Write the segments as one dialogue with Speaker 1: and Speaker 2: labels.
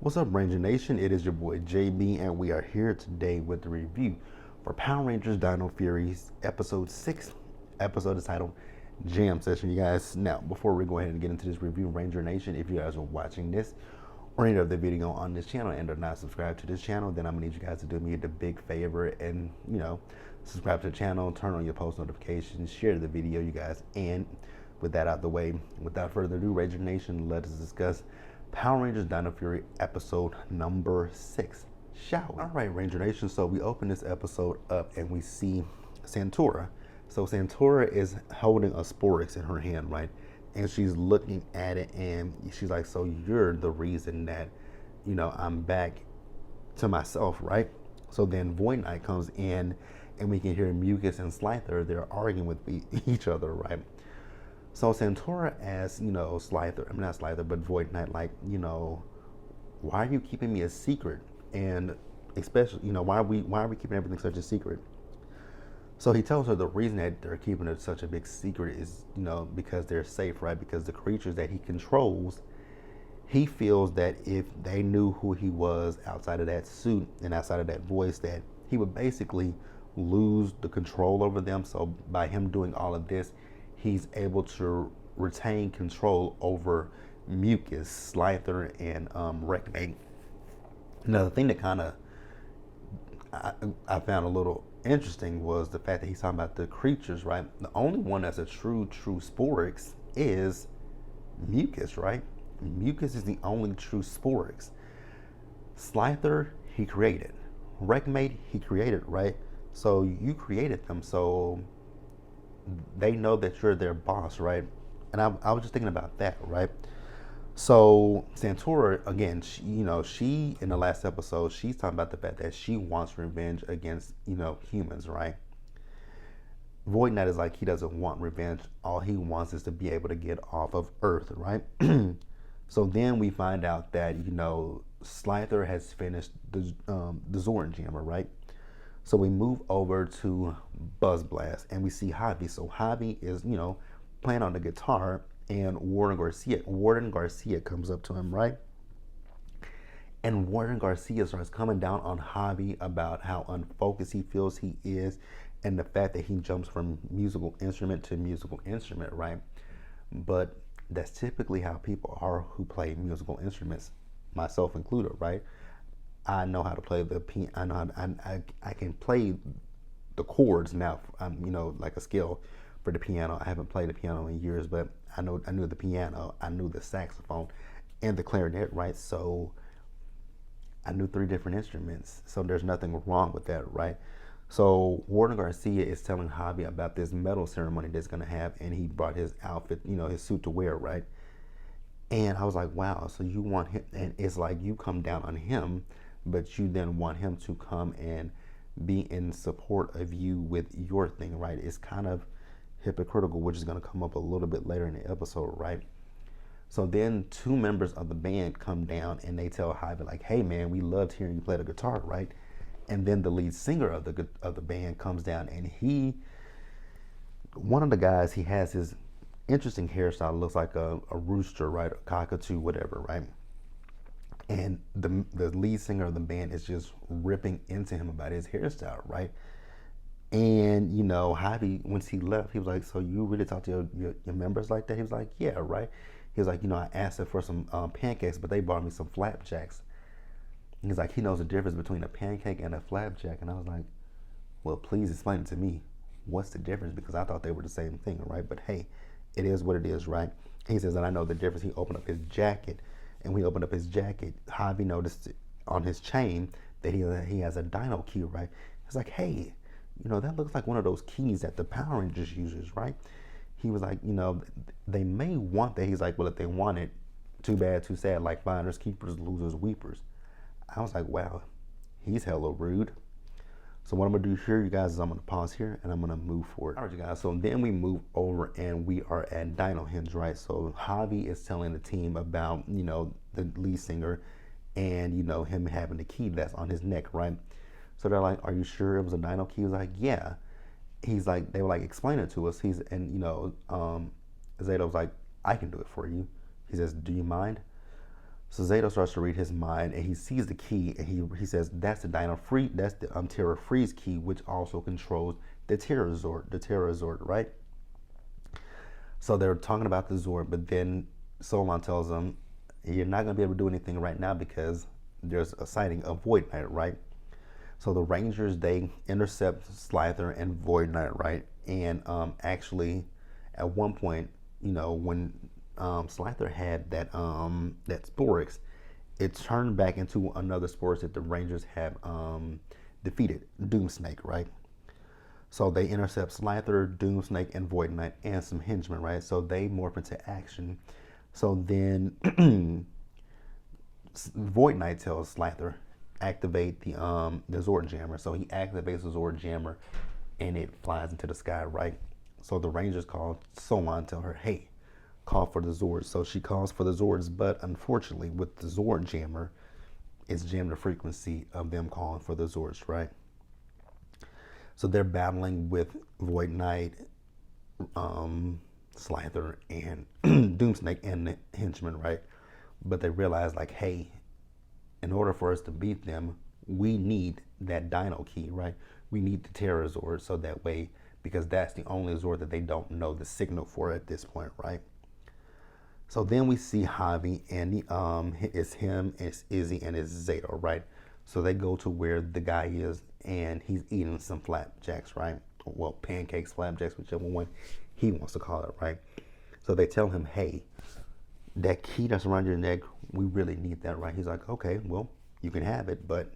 Speaker 1: What's up, Ranger Nation? It is your boy JB, and we are here today with the review for Power Rangers Dino Fury's Episode 6. Episode is titled Jam Session, you guys. Now, before we go ahead and get into this review, Ranger Nation, if you guys are watching this or any other video on this channel and are not subscribed to this channel, then I'm gonna need you guys to do me the big favor and, subscribe to the channel, turn on your post notifications, share the video, you guys. And with that out the way, without further ado, Ranger Nation, let us discuss Power Rangers Dino Fury episode number 6, shall we? All right, Ranger Nation, so we open this episode up and we see Santora. So Santora is holding a Sporix in her hand, right? And she's looking at it and she's like, so you're the reason that, I'm back to myself, right? So then Void Knight comes in and we can hear Mucus and Slither, they're arguing with each other, right? So Santora asks, Slither, I mean not Slither, but Void Knight, like, why are you keeping me a secret? And especially, why are we keeping everything such a secret? So he tells her the reason that they're keeping it such a big secret is, because they're safe, right? Because the creatures that he controls, he feels that if they knew who he was outside of that suit and outside of that voice, that he would basically lose the control over them. So by him doing all of this, he's able to retain control over Mucus, Slither, and Wreckmate. Now, the thing that kind of I found a little interesting was the fact that he's talking about the creatures, right? The only one that's a true Sporix is Mucus, right? Mucus is the only true Sporix. Slither, he created. Wreckmate, he created, right? So you created them, so they know that you're their boss, right? And I was just thinking about that, right? So Santora, again, she in the last episode, she's talking about the fact that she wants revenge against, humans, right? Void Knight is like, he doesn't want revenge. All he wants is to be able to get off of Earth, right? So then we find out that, Slither has finished the Zoran Jammer, right? So we move over to Buzz Blast and we see Javi. So Javi is, playing on the guitar, and Warden Garcia comes up to him, right? And Warden Garcia starts coming down on Javi about how unfocused he feels he is and the fact that he jumps from musical instrument to musical instrument, right? But that's typically how people are who play musical instruments, myself included, right? I know how to play the piano. I know I can play the chords now. Like a skill for the piano. I haven't played the piano in years, but I knew the piano. I knew the saxophone and the clarinet, right? So I knew 3 different instruments. So there's nothing wrong with that, right? So Warden Garcia is telling Javi about this medal ceremony that's gonna have, and he brought his outfit, his suit to wear, right? And I was like, wow. So you want him, and it's like you come down on him, but you then want him to come and be in support of you with your thing, right? It's kind of hypocritical, which is going to come up a little bit later in the episode, right? So then 2 members of the band come down and they tell Javi, like, hey man, we loved hearing you play the guitar, right? And then the lead singer of the band comes down, and one of the guys, he has his interesting hairstyle, looks like a rooster, right? A cockatoo, whatever, right? And the lead singer of the band is just ripping into him about his hairstyle, right? And, Javi, once he left, he was like, so you really talk to your members like that? He was like, yeah, right? He was like, I asked them for some pancakes, but they brought me some flapjacks. He's like, he knows the difference between a pancake and a flapjack. And I was like, well, please explain it to me. What's the difference? Because I thought they were the same thing, right? But hey, it is what it is, right? He says, and I know the difference. He opened up his jacket. And when he opened up his jacket, Javi noticed on his chain that he has a Dino key, right? He's like, hey, that looks like one of those keys that the Power Rangers uses, right? He was like, they may want that. He's like, well, if they want it, too bad, too sad, like finders, keepers, losers, weepers. I was like, wow, he's hella rude. So what I'm gonna do here, you guys, is I'm gonna pause here and I'm gonna move forward. All right, you guys, so then we move over and we are at Dino Hinge, right? So Javi is telling the team about, the lead singer and, him having the key that's on his neck, right? So they're like, are you sure it was a Dino key? He was like, yeah. He's like, they were like, explain it to us. Zeta was like, I can do it for you. He says, do you mind? So Zato starts to read his mind, and he sees the key, and he says that's the Dino Free, that's the Terra Freeze key, which also controls the Terra Zord, right? So they're talking about the Zord, but then Solon tells them, you're not going to be able to do anything right now because there's a sighting of Void Knight, right? So the Rangers, they intercept Slither and Void Knight, right? And actually, at one point, when Slither had that Sporix, it turned back into another Sporix that the Rangers had defeated, Doomsnake, right? So they intercept Slither, Doomsnake, and Void Knight, and some henchmen, right? So they morph into action. So then Void Knight tells Slither, activate the Zord Jammer. So he activates the Zord Jammer, and it flies into the sky, right? So the Rangers call Solon, tell her, hey, call for the Zords. So she calls for the Zords, but unfortunately, with the Zord Jammer, it's jammed the frequency of them calling for the Zords, right? So they're battling with Void Knight, Slither, and Doomsnake and the henchmen, right? But they realize, like, hey, in order for us to beat them, we need that Dino key, right? We need the Terra Zord, so that way, because that's the only Zord that they don't know the signal for at this point, right? So then we see Javi, and it's him, it's Izzy, and it's Zato, right? So they go to where the guy is, and he's eating some flapjacks, right? Well, pancakes, flapjacks, whichever one he wants to call it, right? So they tell him, hey, that key that's around your neck, we really need that, right? He's like, okay, well, you can have it, but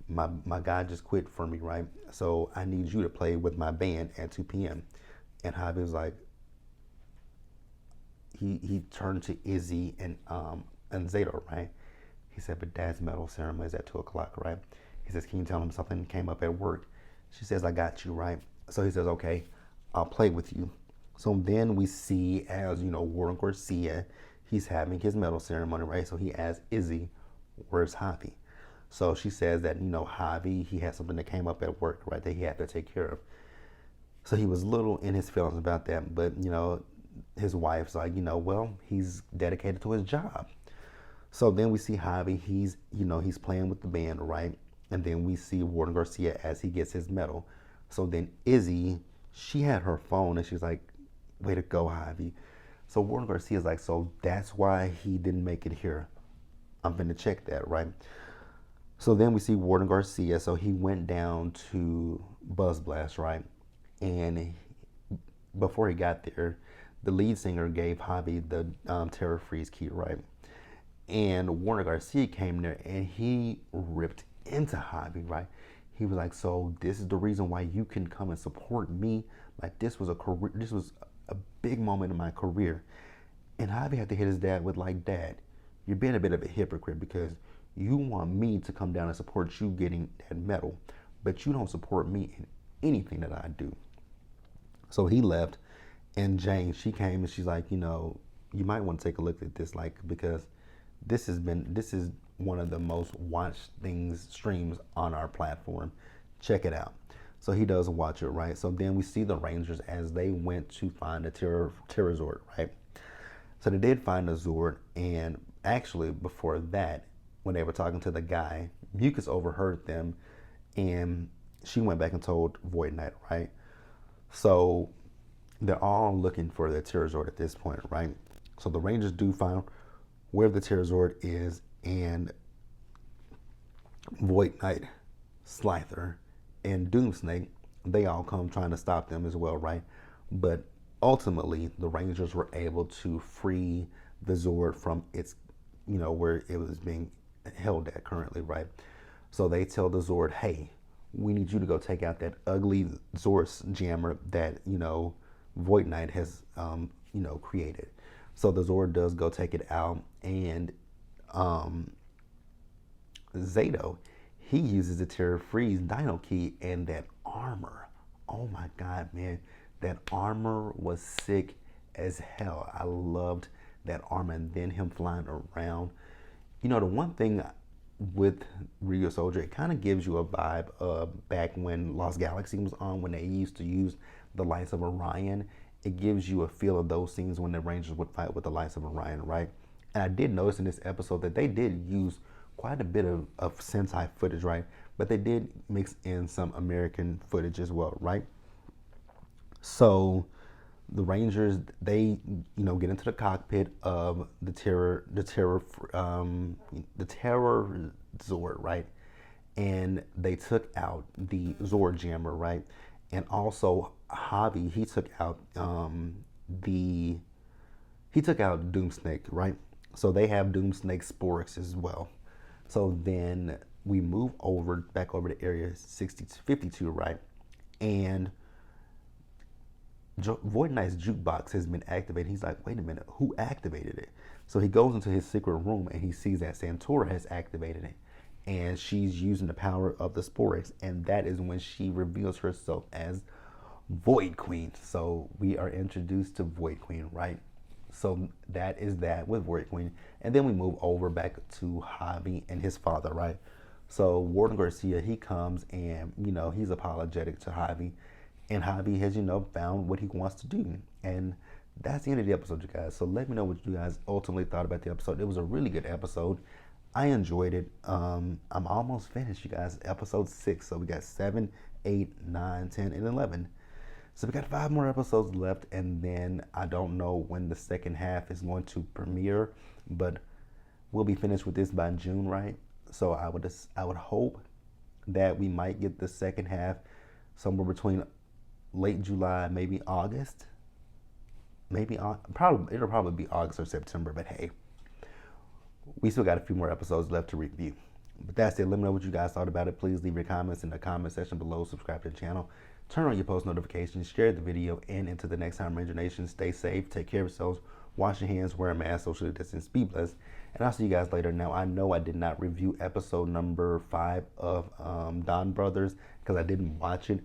Speaker 1: my guy just quit for me, right? So I need you to play with my band at 2 p.m. And Javi was like, he turned to Izzy and Zato, right? He said, but Dad's medal ceremony is at 2 o'clock, right? He says, can you tell him something came up at work? She says, I got you, right? So he says, okay, I'll play with you. So then we see, as Warren Garcia, he's having his medal ceremony, right? So he asks Izzy, where's Javi? So she says that, Javi, he had something that came up at work, right, that he had to take care of. So he was little in his feelings about that, but, his wife's like, well, he's dedicated to his job. So then we see Javi, he's playing with the band, right? And then we see Warden Garcia as he gets his medal. So then Izzy, she had her phone and she's like, way to go, Javi. So Warden Garcia's like, so that's why he didn't make it here. I'm gonna check that, right? So then we see Warden Garcia. So he went down to Buzz Blast, right? And before he got there, the lead singer gave Javi the Terra Freeze key, right? And Warner Garcia came there and he ripped into Javi, right? He was like, so this is the reason why you can come and support me. Like, this was a big moment in my career. And Javi had to hit his dad with, like, Dad, you're being a bit of a hypocrite because you want me to come down and support you getting that medal, but you don't support me in anything that I do. So he left, and Jane, she came and she's like, you might want to take a look at this, like, because this is one of the most watched streams on our platform. Check it out. So he does watch it, right? So then we see the Rangers as they went to find the Terra Zord, right? So they did find the Zord, and actually before that, when they were talking to the guy, Mucus overheard them, and she went back and told Void Knight, right? So they're all looking for the Terra Zord at this point, right? So the Rangers do find where the Terra Zord is, and Void Knight, Slither, and Doomsnake, they all come trying to stop them as well, right? But ultimately, the Rangers were able to free the Zord from its, where it was being held at currently, right? So they tell the Zord, hey, we need you to go take out that ugly Zord jammer that, Void Knight has, created. So the Zord does go take it out, and Zato, he uses the Terra Freeze Dino key and that armor. Oh my God, man. That armor was sick as hell. I loved that armor, and then him flying around. The one thing with Rio Soldier, it kind of gives you a vibe of back when Lost Galaxy was on, when they used to use the lights of Orion. It gives you a feel of those scenes when the Rangers would fight with the lights of Orion, right? And I did notice in this episode that they did use quite a bit of Sentai footage, right? But they did mix in some American footage as well, right? So the Rangers, they, get into the cockpit of the Terror Zord, right? And they took out the Zord Jammer, right? And also Javi, the he took out Doomsnake, right? So they have Doomsnake sporks as well. So then we move back over to Area 52, right? And Void Knight's jukebox has been activated. He's like, wait a minute, who activated it? So he goes into his secret room and he sees that Santora has activated it. And she's using the power of the Sporix. And that is when she reveals herself as Void Queen. So we are introduced to Void Queen, right? So that is that with Void Queen. And then we move over back to Javi and his father, right? So Warden Garcia, he comes and, he's apologetic to Javi. And Javi has, found what he wants to do. And that's the end of the episode, you guys. So let me know what you guys ultimately thought about the episode. It was a really good episode. I enjoyed it. I'm almost finished, you guys. Episode 6. So we got 7, 8, 9, 10, and 11. So we got 5 more episodes left. And then I don't know when the second half is going to premiere. But we'll be finished with this by June, right? So I would hope that we might get the second half somewhere between late July, maybe August. It'll probably be August or September, but hey, we still got a few more episodes left to review. But that's it. Let me know what you guys thought about it. Please leave your comments in the comment section below. Subscribe to the channel. Turn on your post notifications. Share the video. And until the next time, Ranger Nation, stay safe. Take care of yourselves. Wash your hands. Wear a mask. Socially distance. Be blessed. And I'll see you guys later. Now, I know I did not review episode number 5 of Don Brothers because I didn't watch it.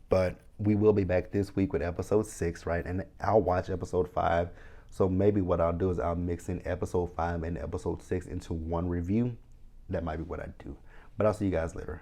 Speaker 1: But we will be back this week with episode 6, right? And I'll watch episode 5. So maybe what I'll do is I'll mix in episode 5 and episode 6 into one review. That might be what I do. But I'll see you guys later.